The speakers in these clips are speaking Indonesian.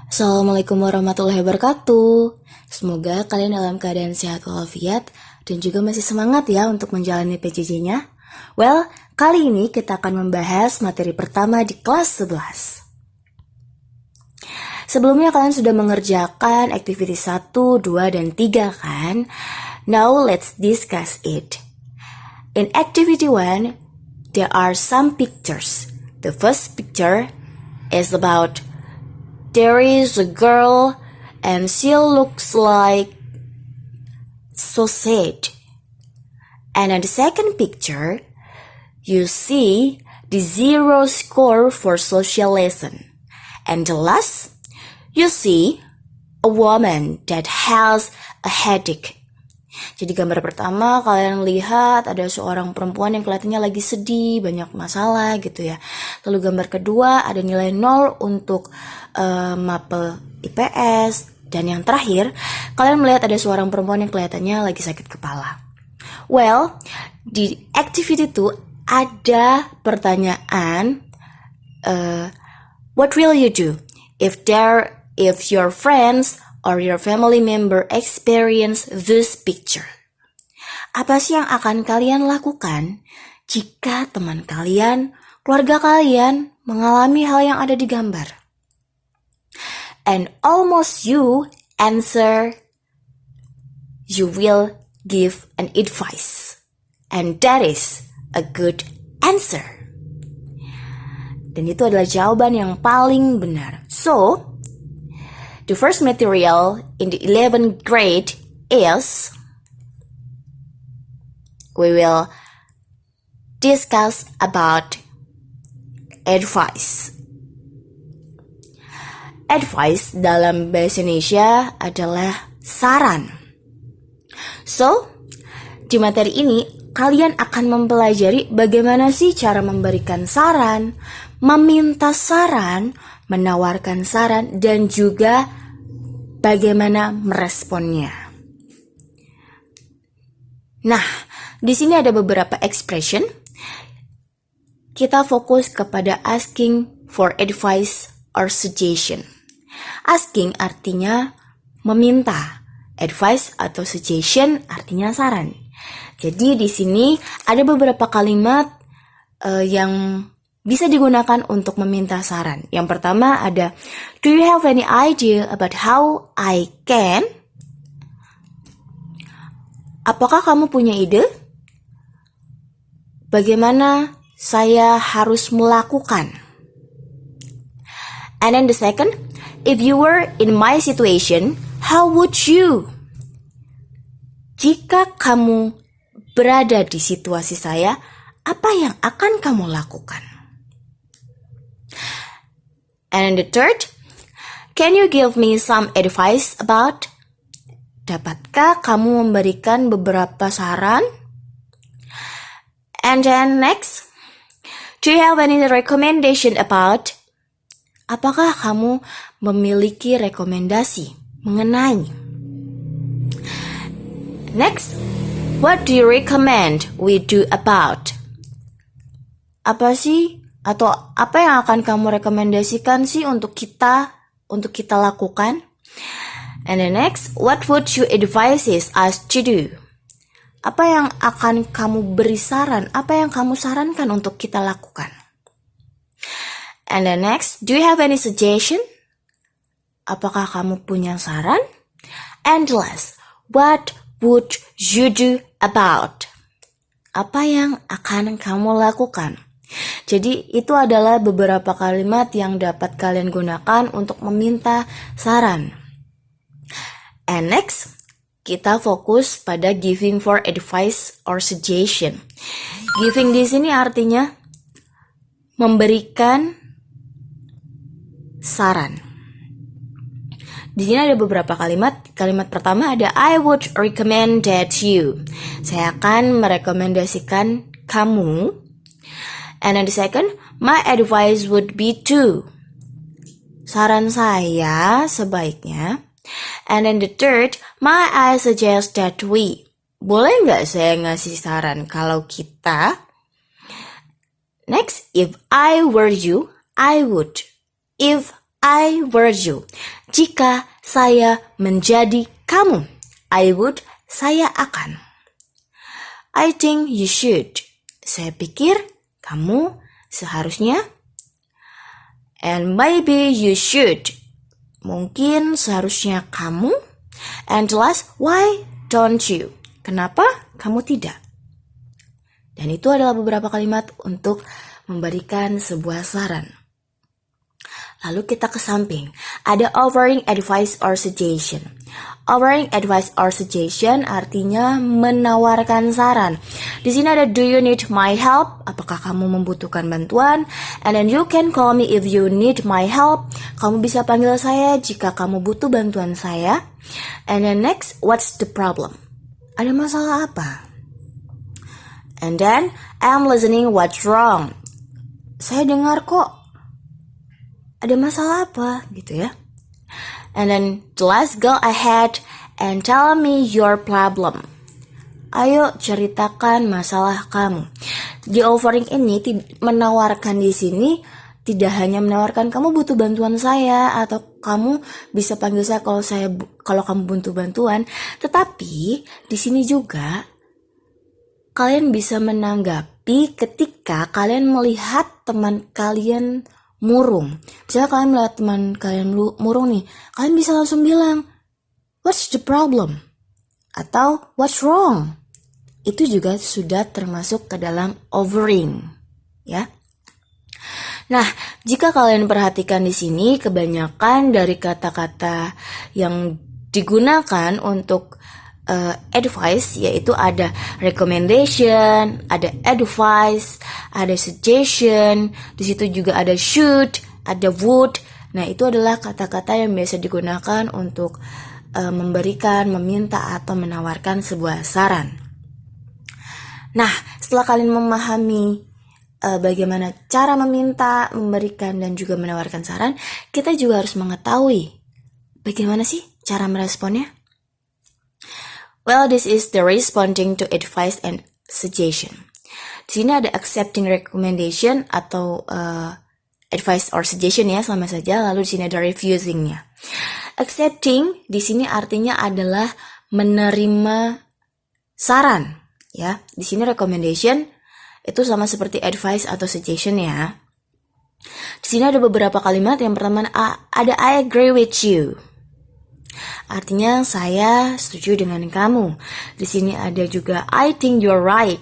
Assalamualaikum warahmatullahi wabarakatuh. Semoga kalian dalam keadaan sehat walafiat dan juga masih semangat ya untuk menjalani PJJ-nya. Well, kali ini kita akan membahas materi pertama di kelas 11. Sebelumnya kalian sudah mengerjakan activity 1, 2, dan 3 kan? Now let's discuss it. In activity 1, there are some pictures. The first picture is about there is a girl and she looks like so sad. And in the second picture, you see the zero score for social lesson. And the last, you see a woman that has a headache. Jadi gambar pertama kalian lihat ada seorang perempuan yang kelihatannya lagi sedih, banyak masalah gitu ya. Lalu gambar kedua ada nilai 0 untuk mapel IPS. Dan yang terakhir, kalian melihat ada seorang perempuan yang kelihatannya lagi sakit kepala. Well, di activity 2 ada pertanyaan, what will you do if your friends or your family member experience this picture? Apa sih yang akan kalian lakukan jika teman kalian, keluarga kalian mengalami hal yang ada di gambar? And almost you answer, you will give an advice. And that is a good answer. Dan itu adalah jawaban yang paling benar. So, the first material in the 11th grade is we will discuss about advice. Advice dalam bahasa Indonesia adalah saran. So, di materi ini kalian akan mempelajari bagaimana sih cara memberikan saran, meminta saran, menawarkan saran, dan juga bagaimana meresponnya. Nah, di sini ada beberapa expression. Kita fokus kepada asking for advice or suggestion. Asking artinya meminta, advice atau suggestion artinya saran. Jadi di sini ada beberapa kalimat yang bisa digunakan untuk meminta saran. Yang pertama ada, do you have any idea about how I can? Apakah kamu punya ide? Bagaimana saya harus melakukan? And then the second, if you were in my situation, how would you? Jika kamu berada di situasi saya, apa yang akan kamu lakukan? And the third, can you give me some advice about? Dapatkah kamu memberikan beberapa saran? And then next, do you have any recommendation about? Apakah kamu memiliki rekomendasi mengenai? Next, what do you recommend we do about? Apa sih atau apa yang akan kamu rekomendasikan sih untuk kita lakukan? And the next, what would you advise us to do? Apa yang akan kamu beri saran? Apa yang kamu sarankan untuk kita lakukan? And the next, do you have any suggestion? Apakah kamu punya saran? And last, what would you do about? Apa yang akan kamu lakukan? Jadi itu adalah beberapa kalimat yang dapat kalian gunakan untuk meminta saran. And next, kita fokus pada giving for advice or suggestion. Giving di sini artinya memberikan saran. Di sini ada beberapa kalimat. Kalimat pertama ada I would recommend that you. Saya akan merekomendasikan kamu. And then the second, my advice would be to. Saran saya sebaiknya. And then the third, I suggest that we. Boleh nggak saya ngasih saran kalau kita? Next, if I were you, I would. If I were you. Jika saya menjadi kamu. I would, saya akan. I think you should. Saya pikir kamu seharusnya. And maybe you should. Mungkin seharusnya kamu. And last, why don't you? Kenapa kamu tidak? Dan itu adalah beberapa kalimat untuk memberikan sebuah saran. Lalu kita ke samping. Ada offering advice or suggestion. Offering advice or suggestion artinya menawarkan saran. Di sini ada do you need my help? Apakah kamu membutuhkan bantuan? And then you can call me if you need my help. Kamu bisa panggil saya jika kamu butuh bantuan saya. And then next, what's the problem? Ada masalah apa? And then, I'm listening, what's wrong? Saya dengar kok. Ada masalah apa? Gitu ya. And then, let's go ahead and tell me your problem. Ayo ceritakan masalah kamu. Di offering ini menawarkan di sini tidak hanya menawarkan kamu butuh bantuan saya atau kamu bisa panggil saya kalau kamu butuh bantuan, tetapi di sini juga kalian bisa menanggapi ketika kalian melihat teman kalian murung. Misalnya kalian melihat teman kalian murung nih, kalian bisa langsung bilang, what's the problem? Atau what's wrong? Itu juga sudah termasuk ke dalam offering, ya. Nah, jika kalian perhatikan di sini, kebanyakan dari kata-kata yang digunakan untuk advice yaitu ada recommendation, ada advice, ada suggestion, di situ juga ada should, ada would. Nah, itu adalah kata-kata yang biasa digunakan untuk memberikan, meminta atau menawarkan sebuah saran. Nah, setelah kalian memahami bagaimana cara meminta, memberikan dan juga menawarkan saran, kita juga harus mengetahui bagaimana sih cara meresponnya. Well, this is the responding to advice and suggestion. Di sini ada accepting recommendation atau advice or suggestion ya, sama saja. Lalu di sini ada refusingnya. Accepting di sini artinya adalah menerima saran, ya. Di sini recommendation itu sama seperti advice atau suggestion ya. Di sini ada beberapa kalimat. Yang pertama ada I agree with you. Artinya saya setuju dengan kamu. Di sini ada juga I think you're right.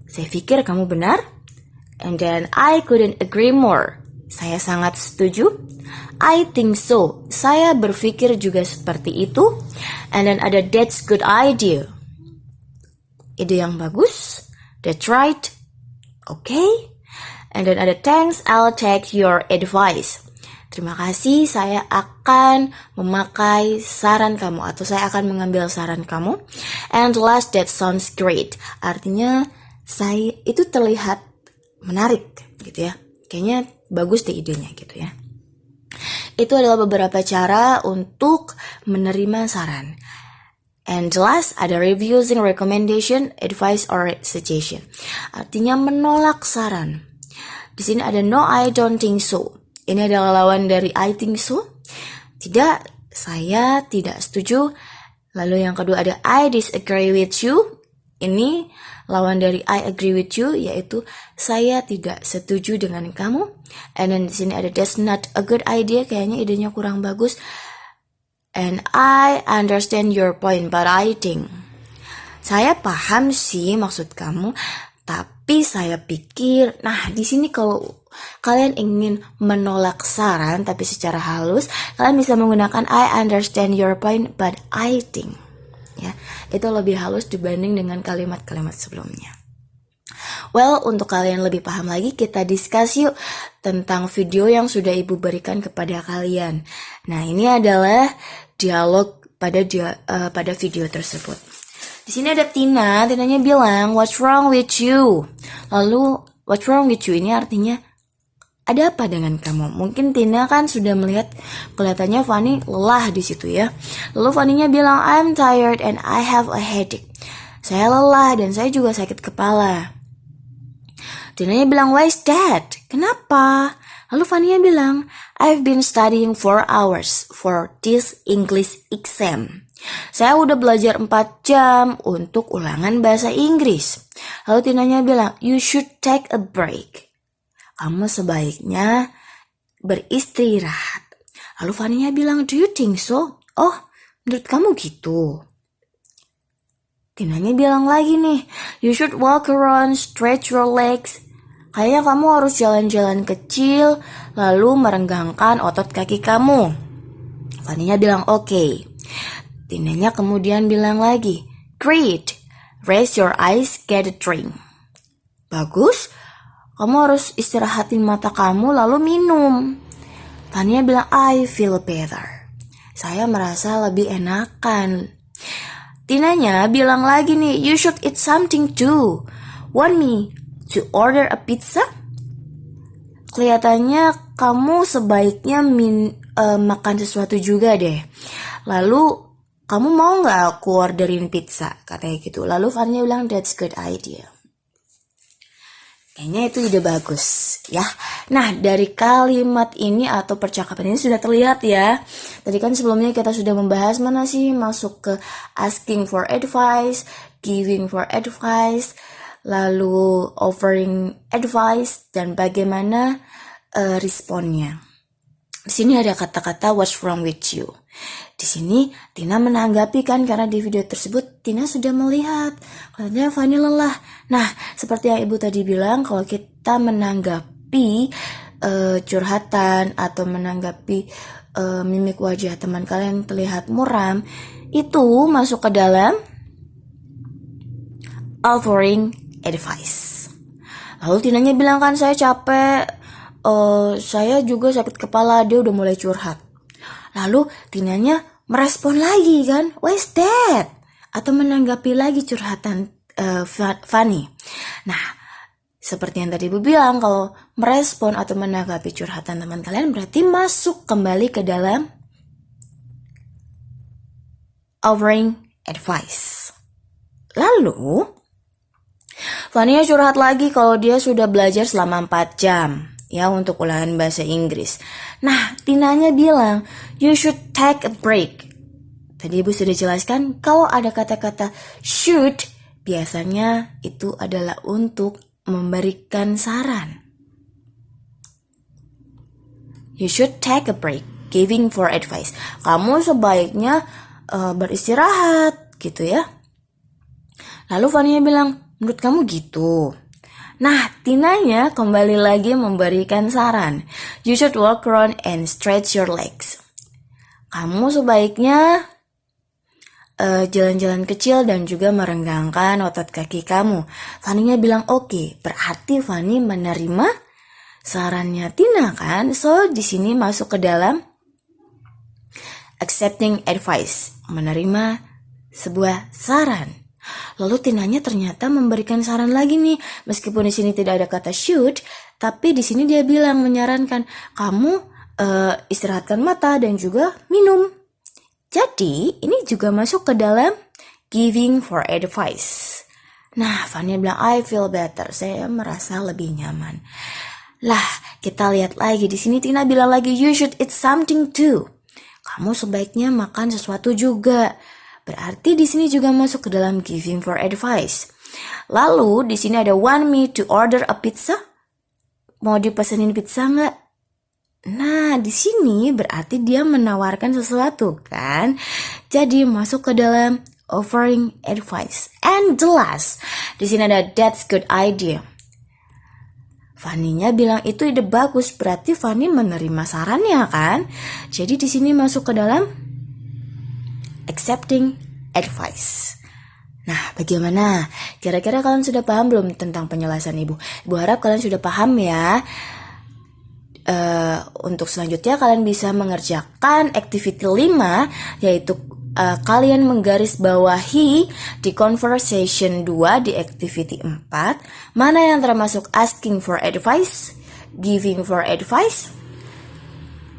Saya pikir kamu benar. And then I couldn't agree more. Saya sangat setuju. I think so. Saya berpikir juga seperti itu. And then ada that's good idea. Ide yang bagus. That's right. Okay. And then ada thanks, I'll take your advice. Terima kasih, saya akan memakai saran kamu atau saya akan mengambil saran kamu. And last, that sounds great. Artinya saya itu terlihat menarik gitu ya. Kayaknya bagus deh idenya gitu ya. Itu adalah beberapa cara untuk menerima saran. And last, ada refusing recommendation, advice or suggestion. Artinya menolak saran. Di sini ada no, I don't think so. Ini adalah lawan dari I think so. Tidak, saya tidak setuju. Lalu yang kedua ada I disagree with you. Ini lawan dari I agree with you, yaitu saya tidak setuju dengan kamu. And then di sini ada that's not a good idea. Kayaknya idenya kurang bagus. And I understand your point, but I think. Saya paham sih maksud kamu, tapi saya pikir, nah di sini kalau kalian ingin menolak saran tapi secara halus, kalian bisa menggunakan I understand your point but I think. Ya, itu lebih halus dibanding dengan kalimat-kalimat sebelumnya. Well, untuk kalian lebih paham lagi, kita discuss yuk tentang video yang sudah Ibu berikan kepada kalian. Nah, ini adalah dialog pada video tersebut. Di sini ada Tina. Tinanya bilang, "What's wrong with you?" Lalu, "What's wrong with you?" ini artinya ada apa dengan kamu? Mungkin Tina kan sudah melihat kelihatannya Fanny lelah di situ ya. Lalu Fanny-nya bilang, "I'm tired and I have a headache." Saya lelah dan saya juga sakit kepala. Tinanya bilang, "Why is that?" Kenapa? Lalu Fania bilang, I've been studying 4 hours for this English exam. Saya udah belajar 4 jam untuk ulangan bahasa Inggris. Lalu Tinanya bilang, you should take a break. Kamu sebaiknya beristirahat. Lalu Fania bilang, do you think so? Oh, menurut kamu gitu? Tinanya bilang lagi nih, you should walk around, stretch your legs. Kayaknya kamu harus jalan-jalan kecil, lalu merenggangkan otot kaki kamu. Fania bilang, okay. Tinanya kemudian bilang lagi, great, raise your eyes, get a drink. Bagus, kamu harus istirahatin mata kamu lalu minum. Fania bilang, I feel better. Saya merasa lebih enakan. Tinanya bilang lagi nih, you should eat something too. Want me to order a pizza? Kelihatannya kamu sebaiknya makan sesuatu juga deh. Lalu kamu mau gak aku orderin pizza? Katanya gitu. Lalu Fania bilang, that's good idea. Kayaknya itu ide bagus ya. Nah, dari kalimat ini atau percakapan ini sudah terlihat ya. Tadi kan sebelumnya kita sudah membahas mana sih masuk ke asking for advice, giving for advice, lalu offering advice, dan bagaimana responnya. Di sini ada kata-kata what's wrong with you. Di sini Tina menanggapi kan, karena di video tersebut Tina sudah melihat katanya Fani lelah. Nah, seperti yang Ibu tadi bilang, kalau kita menanggapi curhatan atau menanggapi mimik wajah teman kalian terlihat muram, itu masuk ke dalam offering advice. Lalu Tinanya bilang kan, saya capek, saya juga sakit kepala, dia udah mulai curhat. Lalu Tinanya merespon lagi kan, why is that? Atau menanggapi lagi curhatan Fani. Nah, seperti yang tadi Ibu bilang, kalau merespon atau menanggapi curhatan teman kalian berarti masuk kembali ke dalam offering advice. Lalu Fania curhat lagi kalau dia sudah belajar selama 4 jam ya untuk ulangan bahasa Inggris. Nah, Tinanya bilang, you should take a break. Tadi Ibu sudah jelaskan, kalau ada kata-kata should, biasanya itu adalah untuk memberikan saran. You should take a break, giving for advice. Kamu sebaiknya beristirahat, gitu ya. Lalu Fania bilang, menurut kamu gitu? Nah, Tinanya kembali lagi memberikan saran. You should walk around and stretch your legs. Kamu sebaiknya jalan-jalan kecil dan juga merenggangkan otot kaki kamu. Faninya bilang oke, berarti Fani menerima sarannya Tina kan? So, di sini masuk ke dalam accepting advice, menerima sebuah saran. Lalu Tinanya ternyata memberikan saran lagi nih, meskipun di sini tidak ada kata should, tapi di sini dia bilang menyarankan kamu istirahatkan mata dan juga minum. Jadi ini juga masuk ke dalam giving for advice. Nah, Fania bilang I feel better, saya merasa lebih nyaman. Lah, kita lihat lagi di sini Tina bilang lagi you should eat something too. Kamu sebaiknya makan sesuatu juga. Berarti di sini juga masuk ke dalam giving for advice. Lalu di sini ada want me to order a pizza? Mau dipesenin pizza nggak? Nah, di sini berarti dia menawarkan sesuatu kan? Jadi masuk ke dalam offering advice. And the last, di sini ada that's good idea. Faninya bilang itu ide bagus, berarti Fani menerima sarannya kan? Jadi di sini masuk ke dalam accepting advice. Nah, bagaimana? Kira-kira kalian sudah paham belum tentang penjelasan Ibu? Ibu harap kalian sudah paham ya. Untuk selanjutnya kalian bisa mengerjakan activity 5, yaitu kalian menggarisbawahi di conversation 2 di activity 4, mana yang termasuk asking for advice, giving for advice,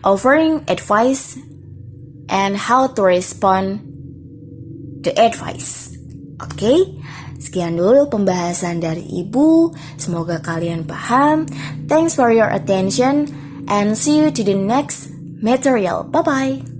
offering advice, and how to respond to advice. Oke, sekian dulu pembahasan dari Ibu. Semoga kalian paham. Thanks for your attention and see you to the next material. Bye-bye.